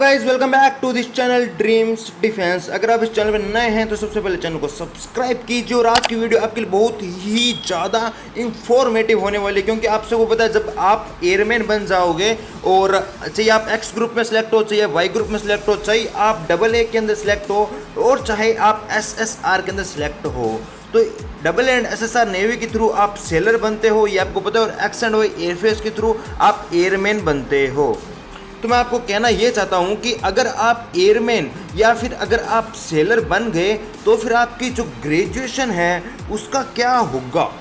Guys, welcome back to this channel Dreams Defence. अगर आप इस चैनल पर नए हैं तो सबसे पहले चैनल को सब्सक्राइब कीजिए। और आज की वीडियो आपके लिए बहुत ही ज़्यादा इंफॉर्मेटिव होने वाली है, क्योंकि आप सबको पता है जब आप एयरमैन बन जाओगे और चाहे आप एक्स ग्रुप में सेलेक्ट हो, चाहे वाई ग्रुप में सेलेक्ट हो, चाहे आप AA के अंदर सेलेक्ट हो और चाहे आप SSR के अंदर सेलेक्ट हो, तो AA एंड SSR नेवी के थ्रू आप सेलर बनते हो, ये आपको पता है। और एक्स एंड वाई एयरफोर्स के थ्रू आप एयरमैन बनते हो। तो मैं आपको कहना ये चाहता हूँ कि अगर आप एयरमैन या फिर अगर आप सेलर बन गए तो फिर आपकी जो ग्रेजुएशन है उसका क्या होगा।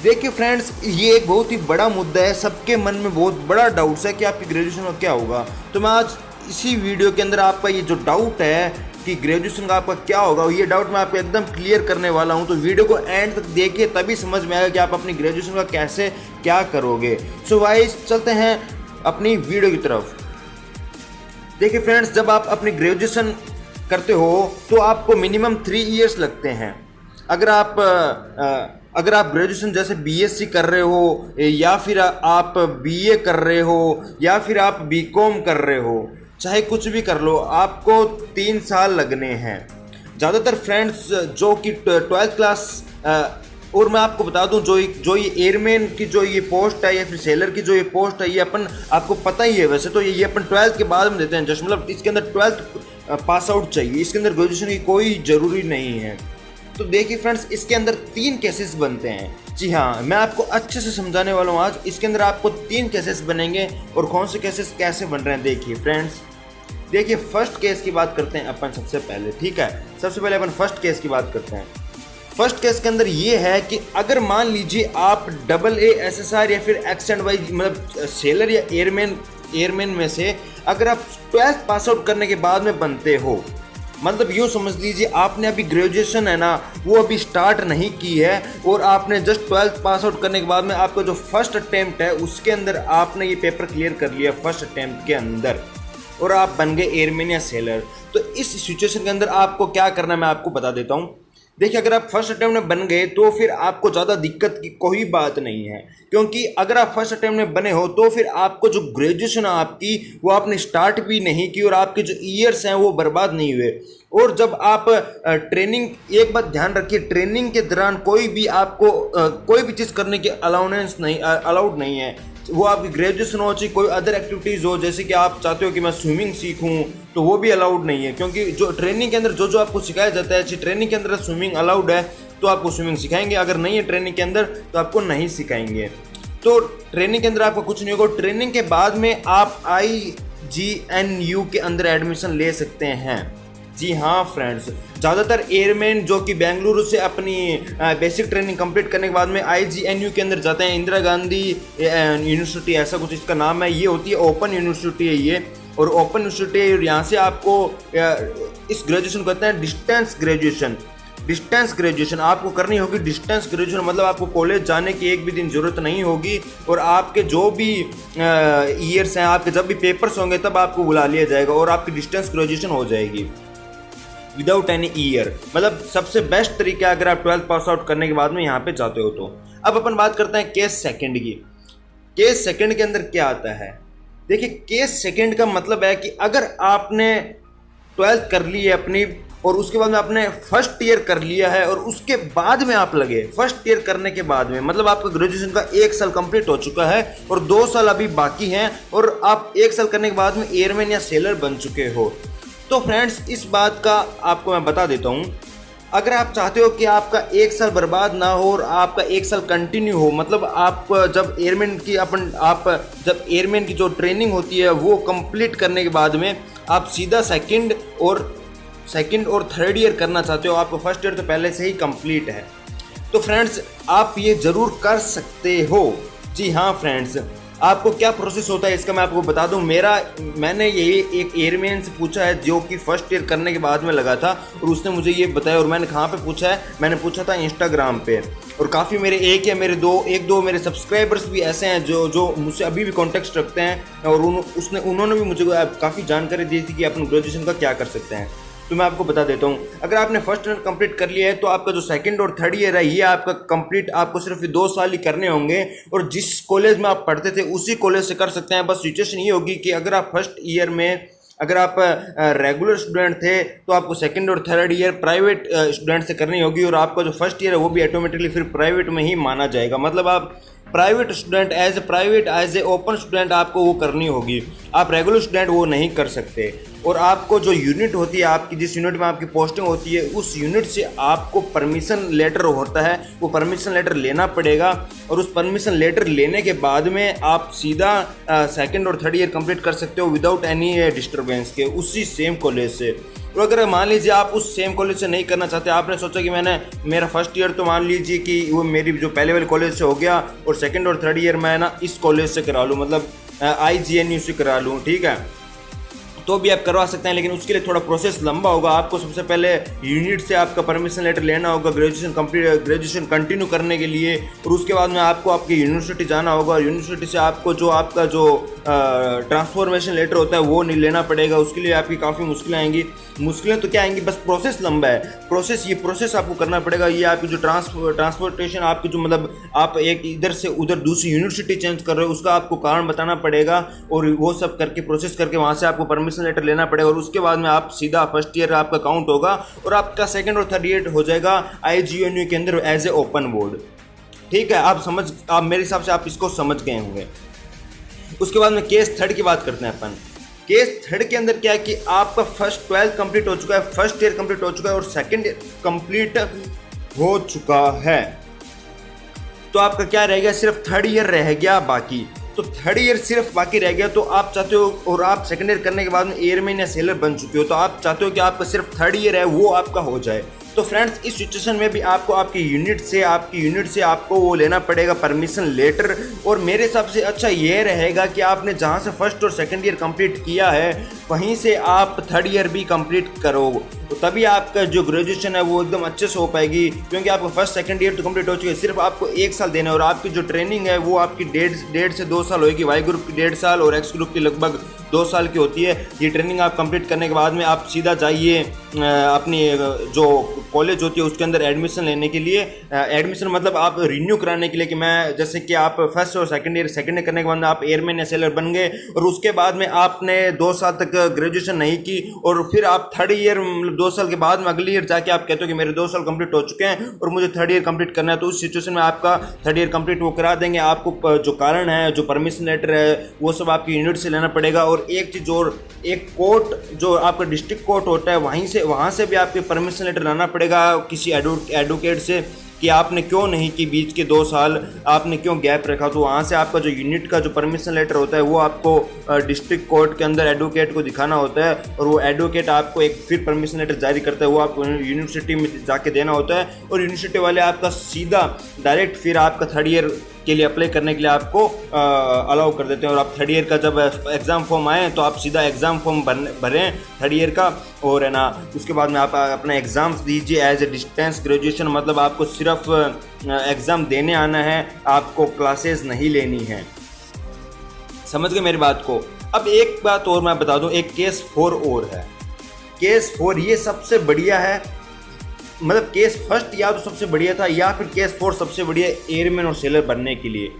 देखिए फ्रेंड्स, ये एक बहुत ही बड़ा मुद्दा है, सबके मन में बहुत बड़ा डाउट्स है कि आपकी ग्रेजुएशन का क्या होगा। तो मैं आज इसी वीडियो के अंदर आपका ये जो डाउट है कि ग्रेजुएशन का आपका क्या होगा, ये डाउट मैं आपको एकदम क्लियर करने वाला हूँ। तो वीडियो को एंड तक देखिए, तभी समझ में आएगा कि आप अपनी ग्रेजुएशन का कैसे क्या करोगे। सो गाइस, चलते हैं अपनी वीडियो की तरफ। देखिए फ्रेंड्स, जब आप अपनी ग्रेजुएशन करते हो तो आपको मिनिमम 3 इयर्स लगते हैं। अगर आप ग्रेजुएशन जैसे BSc कर रहे हो, या फिर आप BA कर रहे हो, या फिर आप BCom कर रहे हो, चाहे कुछ भी कर लो, आपको 3 साल लगने हैं ज़्यादातर फ्रेंड्स। जो कि 12th क्लास, और मैं आपको बता दूं, जो ये एयरमैन की जो ये पोस्ट है या फिर सेलर की जो ये पोस्ट है, ये अपन आपको पता ही है वैसे तो, ये अपन 12th के बाद में देते हैं जस्ट, मतलब इसके अंदर 12th पास आउट चाहिए, इसके अंदर ग्रेजुएशन की कोई ज़रूरी नहीं है। तो देखिए फ्रेंड्स, इसके अंदर 3 केसेस बनते हैं। जी हाँ, मैं आपको अच्छे से समझाने वाला हूँ आज। इसके अंदर आपको 3 केसेस बनेंगे, और कौन से केसेस कैसे बन रहे हैं देखिए फ्रेंड्स। देखिए, फर्स्ट केस की बात करते हैं अपन सबसे पहले, ठीक है। सबसे पहले अपन फर्स्ट केस की बात करते हैं। फर्स्ट केस के अंदर ये है कि अगर मान लीजिए आप AA SSR या फिर एक्स एंड वाई, मतलब सेलर या एयरमैन में से अगर आप 12th पास आउट करने के बाद में बनते हो, मतलब यूँ समझ लीजिए आपने अभी ग्रेजुएशन है ना, वो अभी स्टार्ट नहीं की है, और आपने जस्ट 12th पास आउट करने के बाद में आपका जो फर्स्ट अटेम्प्ट है उसके अंदर आपने ये पेपर क्लियर कर लिया फर्स्ट अटेम्प्ट के अंदर, और आप बन गए एयरमैन या सेलर। तो इस सिचुएशन के अंदर आपको क्या करना है मैं आपको बता देता हूँ। देखिए, अगर आप फर्स्ट अटेम्प्ट में बन गए तो फिर आपको ज़्यादा दिक्कत की कोई बात नहीं है, क्योंकि अगर आप फर्स्ट अटेम्प्ट में बने हो तो फिर आपको जो ग्रेजुएशन है आपकी, वो आपने स्टार्ट भी नहीं की, और आपके जो ईयर्स हैं वो बर्बाद नहीं हुए। और जब आप ट्रेनिंग, एक बात ध्यान रखिए, ट्रेनिंग के दौरान कोई भी आपको कोई भी चीज़ करने की अलाउड नहीं है। वो आपकी ग्रेजुएशन हो, चाहे कोई अदर एक्टिविटीज़ हो, जैसे कि आप चाहते हो कि मैं स्विमिंग सीखूं, तो वो भी अलाउड नहीं है, क्योंकि जो ट्रेनिंग के अंदर जो आपको सिखाया जाता है, ट्रेनिंग के अंदर स्विमिंग अलाउड है तो आपको स्विमिंग सिखाएंगे, अगर नहीं है ट्रेनिंग के अंदर तो आपको नहीं सिखाएंगे। तो ट्रेनिंग के अंदर आपको कुछ नहीं होगा। ट्रेनिंग के बाद में आप IGNU के अंदर एडमिशन ले सकते हैं। जी हाँ फ्रेंड्स, ज़्यादातर एयरमैन जो कि बेंगलुरु से अपनी बेसिक ट्रेनिंग कंप्लीट करने के बाद में IGNU के अंदर जाते हैं। इंदिरा गांधी यूनिवर्सिटी, ऐसा कुछ इसका नाम है। ये होती है ओपन यूनिवर्सिटी है ये, और ओपन यूनिवर्सिटी, और यहाँ से आपको इस ग्रेजुएशन कहते हैं डिस्टेंस ग्रेजुएशन। डिस्टेंस ग्रेजुएशन आपको करनी होगी। डिस्टेंस ग्रेजुएशन मतलब आपको कॉलेज जाने की एक भी दिन ज़रूरत नहीं होगी, और आपके जो भी ईयर्स हैं, आपके जब भी पेपर्स होंगे तब आपको बुला लिया जाएगा, और आपकी डिस्टेंस ग्रेजुएशन हो जाएगी विदाउट एनी ईयर। मतलब सबसे बेस्ट तरीका है अगर आप 12th पास आउट करने के बाद में यहाँ पे जाते हो तो। अब अपन बात करते हैं केस सेकंड की। केस सेकंड के अंदर क्या आता है। देखिए, केस सेकंड का मतलब है कि अगर आपने 12th कर ली है अपनी, और उसके बाद में आपने फर्स्ट ईयर कर लिया है, और उसके बाद में आप लगे फर्स्ट ईयर करने के बाद में, मतलब आपका ग्रेजुएशन का 1 साल कंप्लीट हो चुका है और 2 साल अभी बाकी हैं, और आप 1 साल करने के बाद में एयरमैन या सेलर बन चुके हो। तो फ्रेंड्स, इस बात का आपको मैं बता देता हूँ, अगर आप चाहते हो कि आपका 1 साल बर्बाद ना हो और आपका 1 साल कंटिन्यू हो, मतलब आप जब एयरमैन की जो ट्रेनिंग होती है वो कंप्लीट करने के बाद में आप सीधा सेकंड और थर्ड ईयर करना चाहते हो, आपको फर्स्ट ईयर तो पहले से ही कंप्लीट है, तो फ्रेंड्स आप ये ज़रूर कर सकते हो। जी हाँ फ्रेंड्स, आपको क्या प्रोसेस होता है इसका मैं आपको बता दूं। मैंने यही एक एयरमैन से पूछा है जो कि फर्स्ट ईयर करने के बाद में लगा था, और उसने मुझे ये बताया। और मैंने कहाँ पे पूछा है, मैंने पूछा था इंस्टाग्राम पे, और काफ़ी मेरे एक दो मेरे सब्सक्राइबर्स भी ऐसे हैं जो मुझसे अभी भी कॉन्टेक्ट रखते हैं, और उन्होंने भी मुझे काफ़ी जानकारी दी थी कि अपन ग्रेजुएशन का क्या कर सकते हैं। तो मैं आपको बता देता हूँ, अगर आपने फर्स्ट ईयर कंप्लीट कर लिया है तो आपका जो सेकंड और थर्ड ईयर है ये आपका कंप्लीट, आपको सिर्फ 2 साल ही करने होंगे, और जिस कॉलेज में आप पढ़ते थे उसी कॉलेज से कर सकते हैं। बस सिचुएशन ये होगी कि अगर आप फर्स्ट ईयर में अगर आप रेगुलर स्टूडेंट थे तो आपको सेकंड और थर्ड ईयर प्राइवेट स्टूडेंट से करनी होगी, और आपका जो फर्स्ट ईयर है वो भी ऑटोमेटिकली फिर प्राइवेट में ही माना जाएगा। मतलब आप private student as a open student आपको वो करनी होगी, आप रेगुलर स्टूडेंट वो नहीं कर सकते। और आपको जो यूनिट होती है आपकी, जिस यूनिट में आपकी पोस्टिंग होती है, उस यूनिट से आपको परमिशन लेटर होता है, वो परमिशन लेटर लेना पड़ेगा। और उस परमिशन लेटर लेने के बाद में आप सीधा सेकंड और थर्ड ईयर कंप्लीट कर सकते हो विदाउट एनी डिस्टर्बेंस के, उसी सेम कॉलेज से। और अगर मान लीजिए आप उस सेम कॉलेज से नहीं करना चाहते, आपने सोचा कि मेरा फर्स्ट ईयर तो मान लीजिए कि वो मेरी जो पहले वाले कॉलेज से हो गया, और सेकंड और थर्ड ईयर मैं ना इस कॉलेज से करा लूँ, मतलब IGNU से करा लूँ, ठीक है, तो भी आप करवा सकते हैं। लेकिन उसके लिए थोड़ा प्रोसेस लंबा होगा। आपको सबसे पहले यूनिट से आपका परमिशन लेटर लेना होगा ग्रेजुएशन कंटिन्यू करने के लिए, और उसके बाद में आपको आपकी यूनिवर्सिटी जाना होगा। यूनिवर्सिटी से आपको जो आपका जो ट्रांसफॉर्मेशन लेटर होता है वो नहीं लेना पड़ेगा। उसके लिए आपकी काफ़ी मुश्किलें आएंगी। मुश्किलें तो क्या आएंगी, बस प्रोसेस लंबा है। प्रोसेस आपको करना पड़ेगा। ये आपकी जो ट्रांसपोर्टेशन आपकी जो मतलब आप एक इधर से उधर दूसरी यूनिवर्सिटी चेंज कर रहे हो, उसका आपको कारण बताना पड़ेगा, और वो सब करके प्रोसेस करके वहाँ से आपको परमिशन लेटर लेना पड़ेगा। और उसके बाद में आप सीधा फर्स्ट ईयर आपका काउंट होगा, और आपका सेकंड और थर्ड ईयर हो जाएगा IGNU के अंदर एज ए ओपन बोर्ड। ठीक है, आप मेरे हिसाब से आप इसको समझ गए होंगे। उसके बाद में केस थर्ड की बात करते हैं अपन। केस थर्ड के अंदर क्या है कि आपका फर्स्ट 12th कंप्लीट हो चुका है, फर्स्ट ईयर कंप्लीट हो चुका है, और सेकंड ईयर कंप्लीट हो चुका है, तो आपका क्या रह गया, सिर्फ थर्ड ईयर रह गया बाकी। तो थर्ड ईयर सिर्फ बाकी रह गया, तो आप चाहते हो, और आप सेकंड ईयर करने के बाद में एयरमैन या सेलर बन चुके हो, तो आप चाहते हो कि आपका सिर्फ थर्ड ईयर है वो आपका हो जाए। तो फ्रेंड्स, इस सिचुएशन में भी आपको आपकी यूनिट से आपको वो लेना पड़ेगा परमिशन लेटर। और मेरे हिसाब से अच्छा ये रहेगा कि आपने जहाँ से फर्स्ट और सेकंड ईयर कंप्लीट किया है वहीं से आप थर्ड ईयर भी कंप्लीट करो, तो तभी आपका जो ग्रेजुएशन है वो एकदम अच्छे से हो पाएगी। क्योंकि आपका फर्स्ट सेकंड ईयर तो कंप्लीट हो चुके हैं, सिर्फ आपको 1 साल देना है, और आपकी जो ट्रेनिंग है वो आपकी 1.5 से 2 साल होगी। वाई ग्रुप की 1.5 साल और एक्स ग्रुप की लगभग 2 साल की होती है। ये ट्रेनिंग आप कंप्लीट करने के बाद में आप सीधा जाइए अपनी जो कॉलेज होती है उसके अंदर एडमिशन लेने के लिए। एडमिशन मतलब आप रिन्यू कराने के लिए, कि मैं जैसे कि आप फर्स्ट और सेकंड ईयर करने के बाद आप एयरमैन या सेलर बन गए, और उसके बाद में आपने 2 साल तक ग्रेजुएशन नहीं की, और फिर आप थर्ड ईयर मतलब 2 साल के बाद में अगली ईयर जाके आप कहते हो कि मेरे 2 साल कंप्लीट हो चुके हैं और मुझे थर्ड ईयर कंप्लीट करना है, तो उस सिचुएशन में आपका थर्ड ईयर कंप्लीट वो करा देंगे। आपको जो कारण है, जो परमिशन लेटर है, वो सब आपकी यूनिट से लेना पड़ेगा। और एक चीज़ और, एक कोर्ट जो आपका डिस्ट्रिक्ट कोर्ट होता है वहाँ से भी आपके परमिशन लेटर लाना पड़ेगा किसी एडवोकेट से, कि आपने क्यों नहीं की, बीच के 2 साल आपने क्यों गैप रखा। तो वहाँ से आपका जो यूनिट का जो परमिशन लेटर होता है वो आपको डिस्ट्रिक्ट कोर्ट के अंदर एडवोकेट को दिखाना होता है, और वो एडवोकेट आपको एक फिर परमिशन लेटर जारी करता है, वो आपको यूनिवर्सिटी में जाके देना होता है। और यूनिवर्सिटी वाले आपका सीधा डायरेक्ट फिर आपका थर्ड ईयर के लिए अप्लाई करने के लिए आपको अलाउ कर देते हैं। और आप थर्ड ईयर का जब एग्ज़ाम फॉर्म आए तो आप सीधा एग्ज़ाम फॉर्म भरें थर्ड ईयर का, और है ना उसके बाद में आप अपना एग्ज़ाम्स दीजिए एज ए डिस्टेंस ग्रेजुएशन। मतलब आपको सिर्फ एग्ज़ाम देने आना है, आपको क्लासेस नहीं लेनी है। समझ गए मेरी बात को। अब एक बात और मैं बता दूं, एक केस 4 और है। केस 4 ये सबसे बढ़िया है, मतलब केस फर्स्ट या तो सबसे बढ़िया था, या फिर केस 4 सबसे बढ़िया एयरमैन और सेलर बनने के लिए।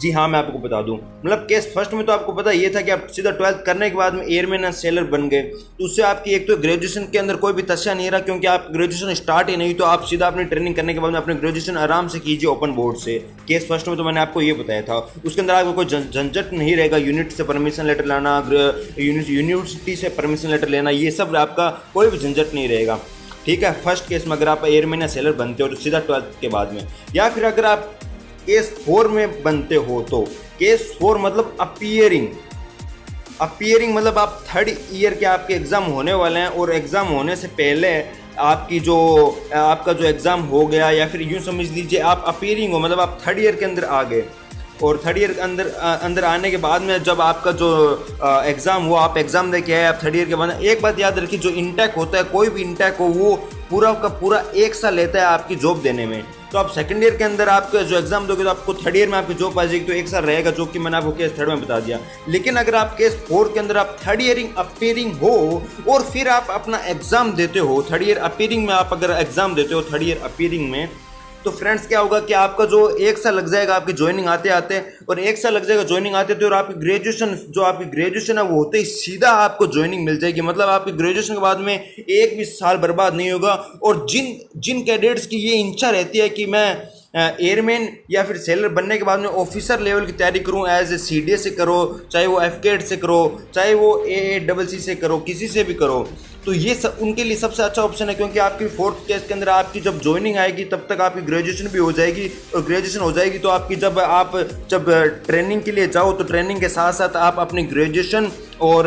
जी हाँ, मैं आपको बता दूं, मतलब केस फर्स्ट में तो आपको पता ये था कि आप सीधा 12th करने के बाद में एयरमैन और सेलर बन गए, तो उससे आपकी एक तो ग्रेजुएशन के अंदर कोई भी तस्या नहीं रहा, क्योंकि आप ग्रेजुएशन स्टार्ट ही नहीं, तो आप सीधा अपनी ट्रेनिंग करने के बाद में अपनी ग्रेजुएशन आराम से कीजिए ओपन बोर्ड से। केस फर्स्ट में तो मैंने आपको ये बताया था। उसके अंदर आपको कोई झंझट नहीं रहेगा, यूनिट से परमिशन लेटर लाना, यूनिवर्सिटी से परमिशन लेटर लेना, ये सब आपका कोई भी झंझट नहीं रहेगा। ठीक है, फर्स्ट केस में अगर आप एयरमैन या सेलर बनते हो तो सीधा 12th के बाद में, या फिर अगर आप केस 4 में बनते हो तो केस 4 मतलब अपीयरिंग मतलब आप थर्ड ईयर के आपके एग्ज़ाम होने वाले हैं, और एग्ज़ाम होने से पहले आपका जो एग्ज़ाम हो गया, या फिर यूँ समझ लीजिए आप अपीयरिंग हो, मतलब आप थर्ड ईयर के अंदर आ गए। और थर्ड ईयर अंदर आने के बाद में जब आपका जो एग्ज़ाम हुआ, आप एग्ज़ाम दे के आए, आप थर्ड ईयर के बाद, एक बात याद रखिए, जो इंटेक होता है, कोई भी इंटेक हो, वो पूरा का पूरा 1 साल लेता है आपकी जॉब देने में। तो आप सेकंड ईयर के अंदर आपका जो एग्जाम दोगे तो आपको थर्ड ईयर में आपकी जॉब आ जाएगी, तो 1 साल रहेगा, जो कि मैंने आपको केस 3 में बता दिया। लेकिन अगर आप केस 4 के अंदर आप थर्ड ईयरिंग अपीयरिंग हो और फिर आप अपना एग्जाम देते हो, थर्ड ईयर अपीयरिंग में आप अगर एग्जाम देते हो थर्ड ईयर अपीयरिंग में, तो फ्रेंड्स क्या होगा कि आपका जो 1 साल लग जाएगा आपकी ज्वाइनिंग आते आते, और 1 साल लग जाएगा ज्वाइनिंग आते थे, और आपकी ग्रेजुएशन है वो होते ही सीधा आपको ज्वाइनिंग मिल जाएगी। मतलब आपकी ग्रेजुएशन के बाद में एक भी साल बर्बाद नहीं होगा। और जिन कैडेट्स की ये इच्छा रहती है कि मैं एयरमैन या फिर सेलर बनने के बाद में ऑफिसर लेवल की तैयारी करूं, एज ए CDS से करो, चाहे वो FCAT से करो, चाहे वो AACC से करो, किसी से भी करो, तो ये सब उनके लिए सबसे अच्छा ऑप्शन है। क्योंकि आपकी 4th केस के अंदर आपकी जब ज्वाइनिंग आएगी तब तक आपकी ग्रेजुएशन भी हो जाएगी, और ग्रेजुएशन हो जाएगी तो आपकी जब ट्रेनिंग के लिए जाओ तो ट्रेनिंग के साथ साथ आप अपनी ग्रेजुएशन और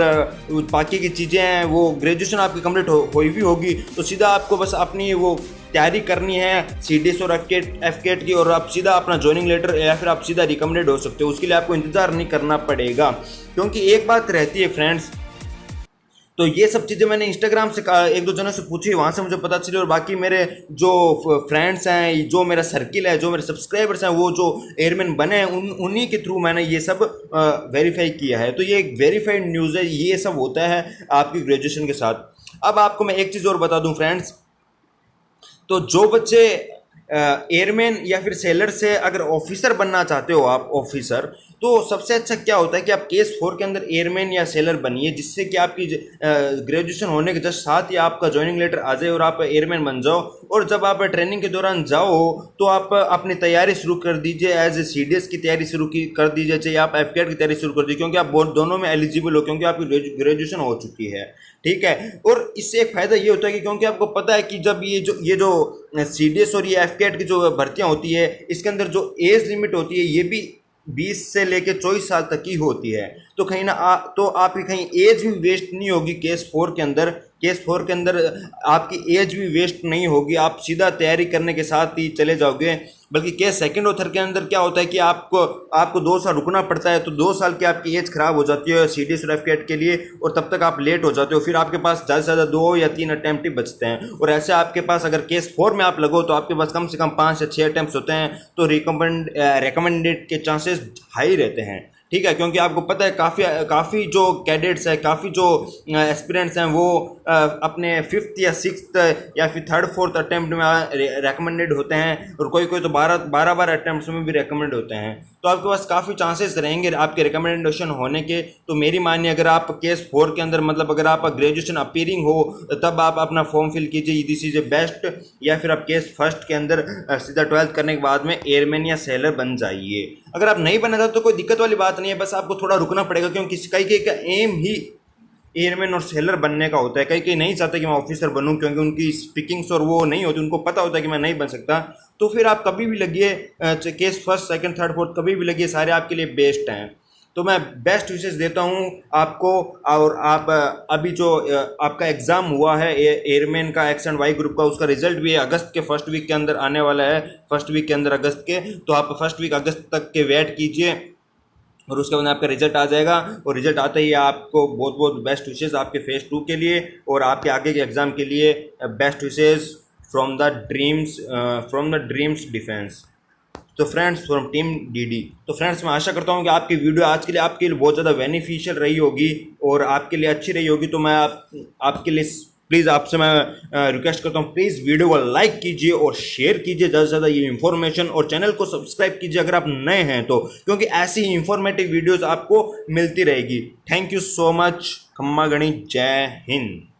बाकी की चीज़ें हैं वो ग्रेजुएशन आपकी कंप्लीट हुई भी होगी, तो सीधा आपको बस अपनी वो तैयारी करनी है CDS और FCAT की, और आप सीधा अपना ज्वाइनिंग लेटर या फिर आप सीधा रिकमेंडेड हो सकते हो। उसके लिए आपको इंतज़ार नहीं करना पड़ेगा। क्योंकि एक बात रहती है फ्रेंड्स, तो ये सब चीज़ें मैंने इंस्टाग्राम से 1-2 जनों से पूछी, वहाँ से मुझे पता चली, और बाकी मेरे जो फ्रेंड्स हैं, जो मेरा सर्किल है, जो मेरे सब्सक्राइबर्स हैं, वो जो एयरमैन बने हैं उन्हीं के थ्रू मैंने ये सब वेरीफाई किया है। तो ये एक वेरीफाइड न्यूज़ है, ये सब होता है आपकी ग्रेजुएशन के साथ। अब आपको मैं एक चीज़ और बता दूँ फ्रेंड्स, तो जो बच्चे एयरमैन या फिर सेलर से अगर ऑफिसर बनना चाहते हो आप ऑफिसर, तो सबसे अच्छा क्या होता है कि आप केस 4 के अंदर एयरमैन या सेलर बनिए, जिससे कि आपकी ग्रेजुएशन होने के जस्ट साथ ही आपका ज्वाइनिंग लेटर आ जाए और आप एयरमैन बन जाओ। और जब आप ट्रेनिंग के दौरान जाओ तो आप अपनी तैयारी शुरू कर दीजिए, एज ए CDS की तैयारी शुरू कर दीजिए, चाहे आप FCAT की तैयारी शुरू कर दीजिए, क्योंकि आप दोनों में एलिजिबल हो, क्योंकि आपकी ग्रेजुएशन हो चुकी है। ठीक है। और इससे एक फ़ायदा ये होता है कि क्योंकि आपको पता है कि जब ये जो CDS और ये FCAT की जो भर्तियाँ होती है, इसके अंदर जो एज लिमिट होती है ये भी 20 से लेकर 24 साल तक की होती है। तो कहीं तो आपकी कहीं एज भी वेस्ट नहीं होगी केस 4 के अंदर। केस 4 के अंदर आपकी एज भी वेस्ट नहीं होगी, आप सीधा तैयारी करने के साथ ही चले जाओगे। बल्कि केस 2nd और 3rd के अंदर क्या होता है कि आपको 2 साल रुकना पड़ता है, तो 2 साल की आपकी एज खराब हो जाती है CDS और FCAT के लिए, और तब तक आप लेट हो जाते हो। फिर आपके पास ज़्यादा से ज़्यादा 2 या 3 अटैम्प्ट ही बचते हैं, और ऐसे आपके पास अगर केस 4 में आप लगो तो आपके पास कम से कम 5 या 6 अटैम्प्ट होते हैं, तो रिकमेंडेड के चांसेस हाई रहते हैं। ठीक है, क्योंकि आपको पता है काफ़ी जो कैडेट्स हैं, काफ़ी जो एस्पिरेंट्स हैं, वो अपने 5th या 6th या फिर 3rd 4th अटैम्प्ट में रेकमेंडेड होते हैं, और कोई तो 12 अटैम्प्ट्स में भी रेकमेंड होते हैं। तो आपके पास काफ़ी चांसेस रहेंगे आपके रिकमेंडेशन होने के। तो मेरी मानिए, अगर आप केस 4 के अंदर मतलब अगर आप ग्रेजुएशन अपीयरिंग हो तब आप अपना फॉर्म फिल कीजिए, दिस इज ए बेस्ट। या फिर आप केस 1st के अंदर सीधा 12th करने के बाद में एयरमैन या सेलर बन जाइए। अगर आप नहीं बना तो कोई दिक्कत वाली बात नहीं है, बस आपको थोड़ा रुकना पड़ेगा, क्योंकि कई का एम ही एयरमैन और सेलर बनने का होता है। कई नहीं चाहते कि मैं ऑफिसर बनूं, क्योंकि उनकी स्पीकिंग्स और वो नहीं होती, उनको पता होता है कि मैं नहीं बन सकता। तो फिर आप कभी भी लगिए, case 1st 2nd 3rd 4th कभी भी लगिए, सारे आपके लिए बेस्ट हैं। तो मैं बेस्ट विशेष देता हूं आपको। और आप अभी जो आपका एग्ज़ाम हुआ है एयरमैन का X and Y ग्रुप का, उसका रिजल्ट भी अगस्त के 1st वीक के अंदर आने वाला है, 1st वीक के अंदर अगस्त के। तो आप 1st वीक अगस्त तक के वेट कीजिए, और उसके बाद आपका रिजल्ट आ जाएगा। और रिजल्ट आते ही आपको बहुत बहुत बेस्ट विशेष आपके फेज़ 2 के लिए और आपके आगे के एग्ज़ाम के लिए best wishes from the Dreams Defence. तो फ्रेंड्स, फ्रॉम टीम DD। तो फ्रेंड्स, मैं आशा करता हूँ कि आपकी वीडियो आज के लिए आपके लिए बहुत ज़्यादा बेनिफिशियल रही होगी और आपके लिए अच्छी रही होगी। तो मैं आपके लिए प्लीज़ आपसे मैं रिक्वेस्ट करता हूँ, प्लीज़ वीडियो को लाइक कीजिए और शेयर कीजिए ज़्यादा से ज़्यादा ये इन्फॉर्मेशन, और चैनल को सब्सक्राइब कीजिए अगर आप नए हैं तो, क्योंकि ऐसी ही इंफॉर्मेटिव वीडियोज़ आपको मिलती रहेगी। Thank you so much. खम्मा गणी, जय हिंद।